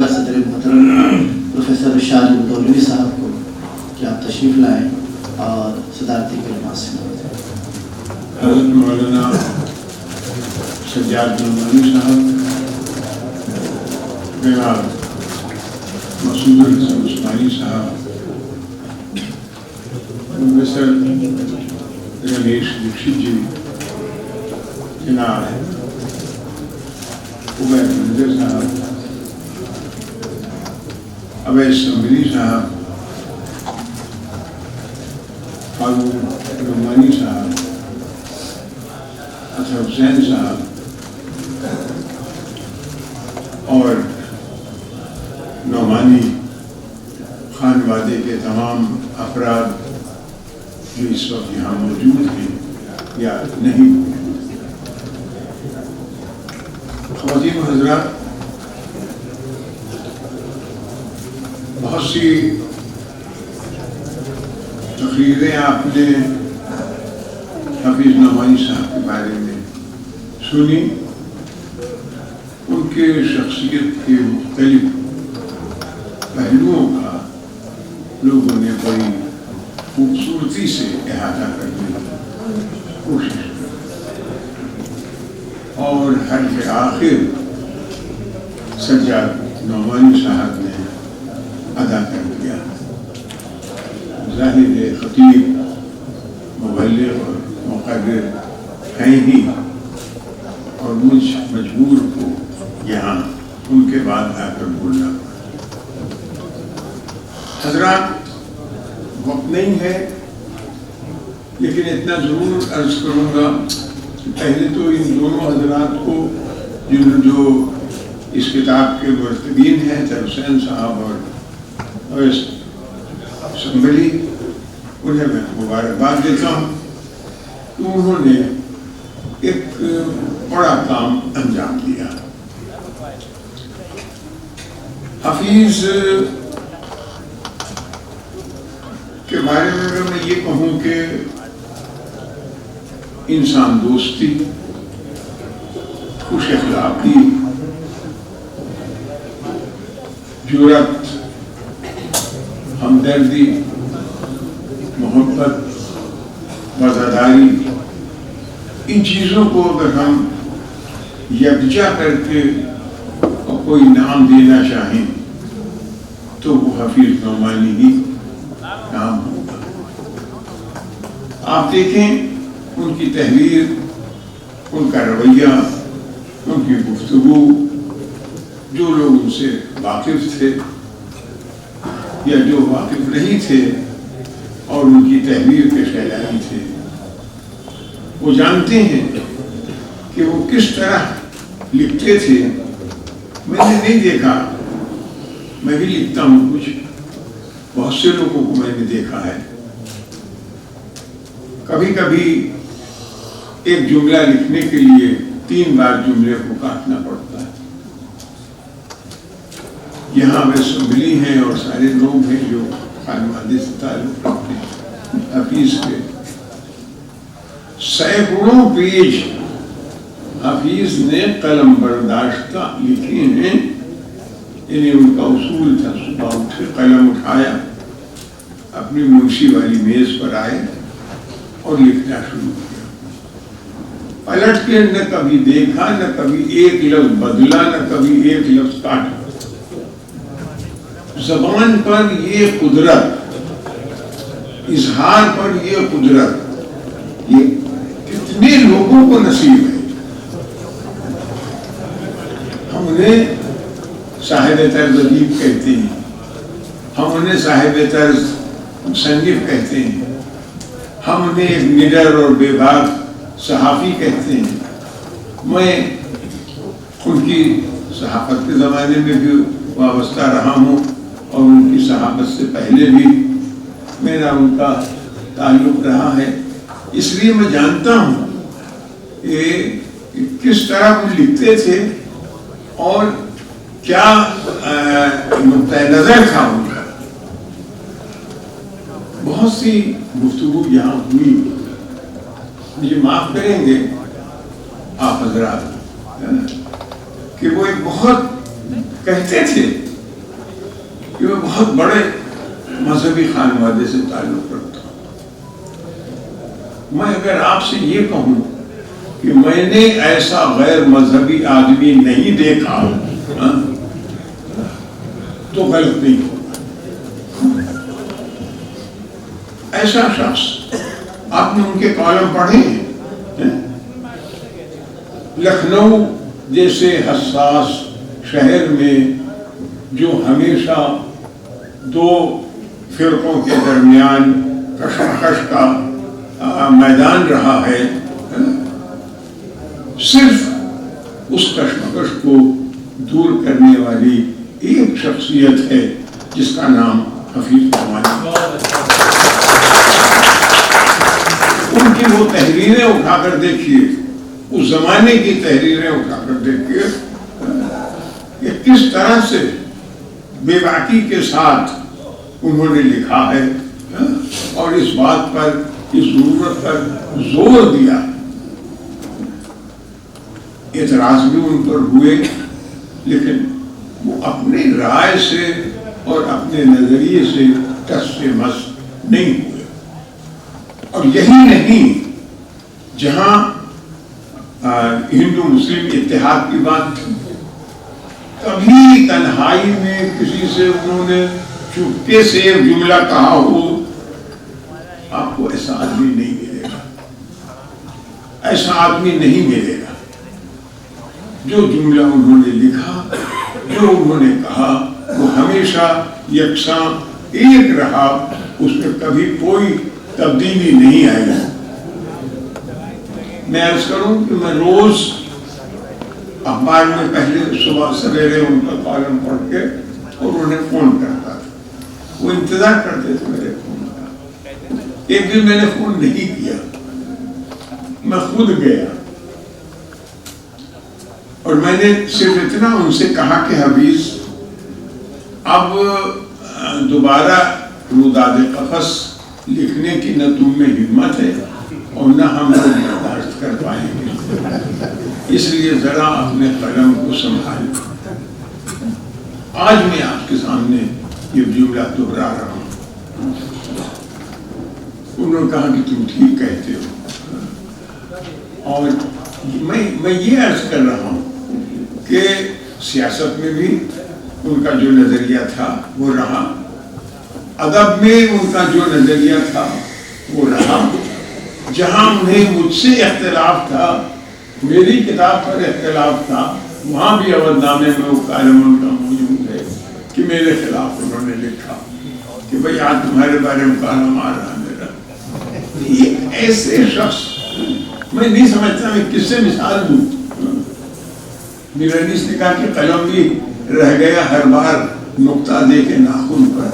صدر محترم پروفیسر رشاد مدولوی صاحب کو کہ آپ تشریف لائیں اور صدارتی کلمات سنائیں۔ حضرت مولانا سجاد نعمانی صاحب، جناب مسعود الحسن عثمانی صاحب، پروفیسر رمیش دیکشت جی، جناب عبید منظر صاحب، اویس سمبلی صاحب، فاروق نعمانی صاحب، اطہر حسین صاحب اور نعمانی خانوادے کے تمام افراد جو اس وقت یہاں موجود ہیں یا نہیں۔ خواتین و حضرات، بہت سی تقریریں آپ نے حفیظ نعمانی صاحب کے بارے میں سنی، ان کے شخصیت کے مختلف پہلوؤں کا لوگوں نے بڑی خوبصورتی سے احاطہ کرنے کی کوشش کی، اور حرف آخر سجاد نعمانی صاحب نے ادا کر دیا۔ ظاہر ہے خطیب مبلغ اور مقرر ہیں ہی، اور مجھ مجبور کو یہاں ان کے بعد آ کر بولنا پڑا۔ حضرات، وقت نہیں ہے، لیکن اتنا ضرور عرض کروں گا کہ پہلے تو ان دونوں حضرات کو جو اس کتاب کے مرتبین ہیں، اطہر حسین صاحب اور اویس سمبلی، انہیں میں مبارکباد دیتا ہوں کہ انہوں نے ایک بڑا کام انجام دیا۔ حفیظ کے بارے میں اگر میں یہ کہوں کہ انسان دوستی، خوش اخلاقی، جرأت، ہمدردی، محبت، وفاداری، ان چیزوں کو اگر ہم یکجا کر کے کوئی نام دینا چاہیں تو وہ حفیظ نعمانی ہی نام ہوگا۔ آپ دیکھیں ان کی تحریر، ان کا رویہ، ان کی گفتگو، جو لوگ ان سے واقف تھے یا جو واقف نہیں تھے اور ان کی تحریر کے شیدائی تھے، وہ جانتے ہیں کہ وہ کس طرح لکھتے تھے۔ میں نے نہیں دیکھا، میں بھی لکھتا ہوں کچھ، بہت سے لوگوں کو میں نے دیکھا ہے، کبھی کبھی ایک جملہ لکھنے کے لیے 3 بار جملے کو کاٹنا پڑتا ہے۔ یہاں میں سمبلی ہیں اور سارے لوگ ہیں جو خانوادے سے تعلق رکھتے ہیں۔ حفیظ کے سینکڑوں پیج حفیظ نے قلم برداشتہ لکھے ہیں، یعنی ان کا اصول تھا صبح اٹھے قلم اٹھایا، اپنی منشی والی میز پر آئے اور لکھنا شروع کیا، پلٹ کے نہ کبھی دیکھا، نہ کبھی ایک لفظ بدلا، نہ کبھی ایک لفظ کاٹا۔ زبان پر یہ قدرت، اظہار پر یہ قدرت، یہ کتنے لوگوں کو نصیب ہے۔ ہم انہیں صاحب طرز ادیب کہتے ہیں، ہم انہیں صاحب طرز مصنف کہتے ہیں، ہم انہیں ایک نڈر اور بے باک صحافی کہتے ہیں۔ میں ان کی صحافت کے زمانے میں بھی وابستہ رہا ہوں، اور ان کی صحافت سے پہلے بھی میرا ان کا تعلق رہا ہے، اس لیے میں جانتا ہوں کہ کس طرح وہ لکھتے تھے اور کیا نقطۂ نظر تھا ان کا۔ بہت سی گفتگو یہاں ہوئی، مجھے معاف کریں گے آپ حضرات کہ وہ ایک بہت کہتے تھے میں بہت بڑے مذہبی خانوادے سے تعلق رکھتا ہوں. میں اگر آپ سے یہ کہوں کہ میں نے ایسا غیر مذہبی آدمی نہیں دیکھا تو غلط نہیں ہوگا. ایسا شخص آپ نے ان کے کالم پڑھے ہیں؟ لکھنؤ جیسے حساس شہر میں جو ہمیشہ دو فرقوں کے درمیان کشمکش کا میدان رہا ہے، صرف اس کشمکش کو دور کرنے والی ایک شخصیت ہے جس کا نام حفیظ نعمانی. ان کی وہ تحریریں اٹھا کر دیکھیے، اس زمانے کی تحریریں اٹھا کر دیکھیے کہ کس طرح سے بے باکی کے ساتھ انہوں نے لکھا ہے، اور اس بات پر، اس ضرورت پر زور دیا. اعتراض بھی ان پر ہوئے، لیکن وہ اپنے رائے سے اور اپنے نظریے سے ٹس سے مس نہیں ہوئے. اور یہی نہیں، جہاں ہندو مسلم اتحاد کی بات تھی، کبھی تنہائی میں کسی سے انہوں نے چپکے سے ایک جملہ کہا ہو، آپ کو ایسا آدمی نہیں ملے گا. ایسا آدمی نہیں ملے گا. جو جملہ انہوں نے لکھا، جو انہوں نے کہا، وہ ہمیشہ یکساں ایک رہا، اس میں کبھی کوئی تبدیلی نہیں آئی. میں عرض کروں کہ میں روز اخبار میں پہلے صبح سویرے ان کا کالم پڑھ کے اور انہیں فون کرتا تھا. وہ انتظار کرتے تھے میرے فون کا. ایک دن میں نے فون نہیں کیا، میں خود گیا اور میں نے صرف اتنا ان سے کہا کہ حفیظ، اب دوبارہ روداد قفس لکھنے کی نہ تم میں ہمت ہے اور نہ ہم لوگ برداشت کر پائیں گے، اس لیے ذرا اپنے قلم کو سنبھال. آج میں آپ کے سامنے یہ جملہ دہرا رہا ہوں. انہوں نے کہا کہ تم ٹھیک کہتے ہو، اور میں یہ عرض کر رہا ہوں کہ سیاست میں بھی ان کا جو نظریہ تھا وہ رہا، ادب میں ان کا جو نظریہ تھا وہ رہا. جہاں انہیں مجھ سے اختلاف تھا، میری کتاب پر اختلاف تھا، وہاں بھی اودھ نامے میں وہ کالم ان کا موجود ہے کہ میرے خلاف انہوں نے لکھا کہ بھئی آج تمہارے بارے میں کالم آ رہا میرا. یہ ایسے شخص میں نہیں سمجھتا میں کس سے مثال دوں. میرانیس نے کہا کہ قلم بھی رہ گیا ہر بار نقطہ دے کے ناخن پر،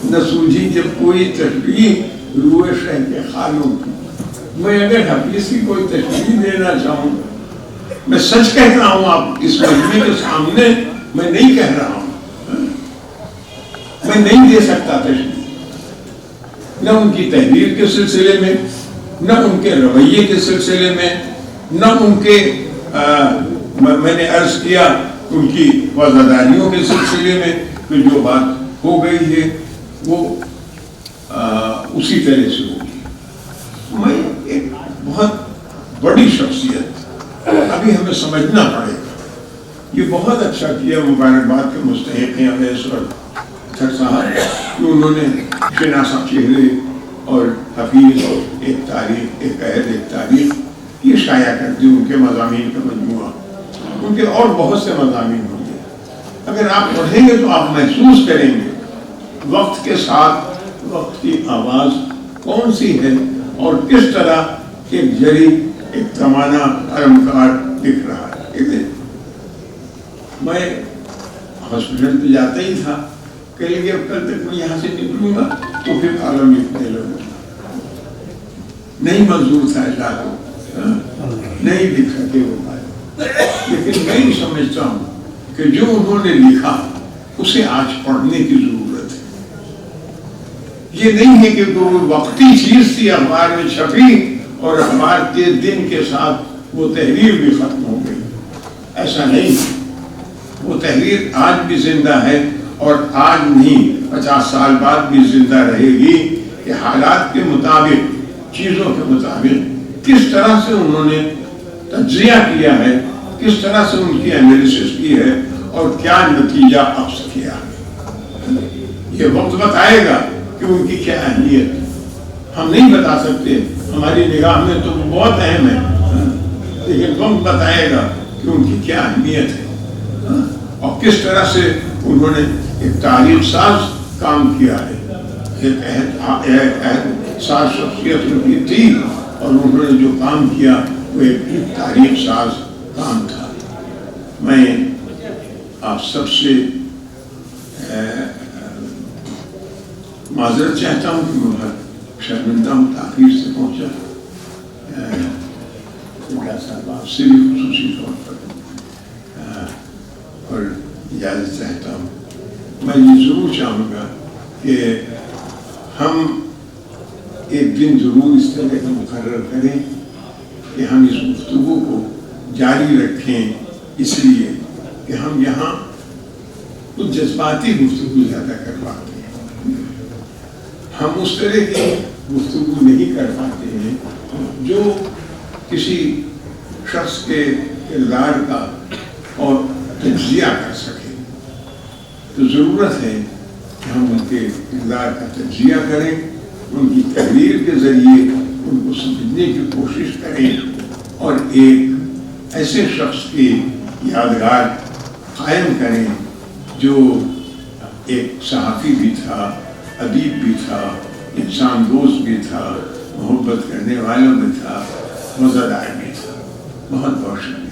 نہ سوجھی جب کوئی تشبیہ روئے شہ کے خالوں کی. میں اگر حفیظ کی کوئی تشبیہ دینا چاہوں، میں سچ کہتا ہوں آپ اس مجمع کے سامنے، میں نہیں کہہ رہا ہوں، میں نہیں دے سکتا تشبیہ، نہ ان کی تحریر کے سلسلے میں، نہ ان کے رویے کے سلسلے میں، نہ ان کے میں نے عرض کیا ان کی وزاداریوں کے سلسلے میں کہ جو بات ہو گئی ہے وہ اسی طرح سے ہوگی. میں ایک بہت بڑی شخصیت، ابھی ہمیں سمجھنا پڑے گا. یہ بہت اچھا کیا مبارکباد کے مستحق ہیں اویس اور اطہر صاحب کہ انہوں نے شناسہ چہرے اور حفیظ اور ایک تاریخ، ایک قید، ایک تاریخ یہ شائع کر دی. ان کے مضامین کا مجموعہ، ان کے اور بہت سے مضامین ہوں گے. اگر آپ پڑھیں گے تو آپ محسوس کریں گے وقت کے ساتھ وقت کی آواز کون سی ہے اور کس طرح ایک جری، ایک زمانہ علمکار دکھ رہا ہے. میں ہاسپٹل پہ جاتا ہی تھا، کہہ لگے اب کل تک میں یہاں سے نکلوں گا تو پھر کالم لکھنے لگوں. نہیں منظور تھا اللہ کو، نہیں لکھ سکے وہ بات. لیکن میں سمجھتا ہوں کہ جو انہوں نے لکھا اسے آج پڑھنے کی ضرورت ہے. یہ نہیں ہے کہ کوئی وقتی چیز تھی اخبار میں چھپی اور اخبار کے دن کے ساتھ وہ تحریر بھی ختم ہو گئی. ایسا نہیں. وہ تحریر آج بھی زندہ ہے اور آج نہیں 50 سال بعد بھی زندہ رہے گی کہ حالات کے مطابق، چیزوں کے مطابق کس طرح سے انہوں نے تجزیہ کیا ہے، کس طرح سے ان کی انالیسس کی ہے اور کیا نتیجہ اخذ کیا ہے۔ یہ وقت بتائے گا کہ ان کی کیا اہمیت ہے۔ ہم نہیں بتا سکتے، ہماری نگاہ میں تو وہ بہت اہم ہے، لیکن وقت بتائے گا کہ ان کی کیا اہمیت ہے اور کس طرح سے انہوں نے ایک تاریخ ساز کام کیا ہے۔ ایک عہد ساز شخصیت ان کی تھی اور انہوں نے جو کام کیا وہ ایک تاریخ ساز کام تھا۔ میں آپ سب سے معذرت چاہتا ہوں کہ میں بہت شرمندہ ہوں، تاخیر سے پہنچا۔ صاحب آپ سے بھی خصوصی طور پر اور اجازت چاہتا ہوں۔ میں یہ ضرور چاہوں گا کہ ہم ایک دن ضرور اس طرح کا مقرر کریں کہ ہم اس گفتگو کو جاری رکھیں، اس لیے کہ ہم یہاں کچھ جذباتی گفتگو زیادہ کر پاتے ہیں، ہم اس طرح کی گفتگو نہیں کر پاتے ہیں جو کسی شخص کے کردار کا اور تجزیہ کر سکے۔ تو ضرورت ہے کہ ہم ان کے کردار کا تجزیہ کریں، ان کی تحریر کے ذریعے ان کو سمجھنے کی کوشش کریں اور ایک ایسے شخص کی یادگار قائم کریں جو ایک صحافی بھی تھا، ادیب بھی تھا، انسان دوست بھی تھا، محبت کرنے والا بھی تھا، مزیدار بھی تھا۔ بہت بہت شکریہ۔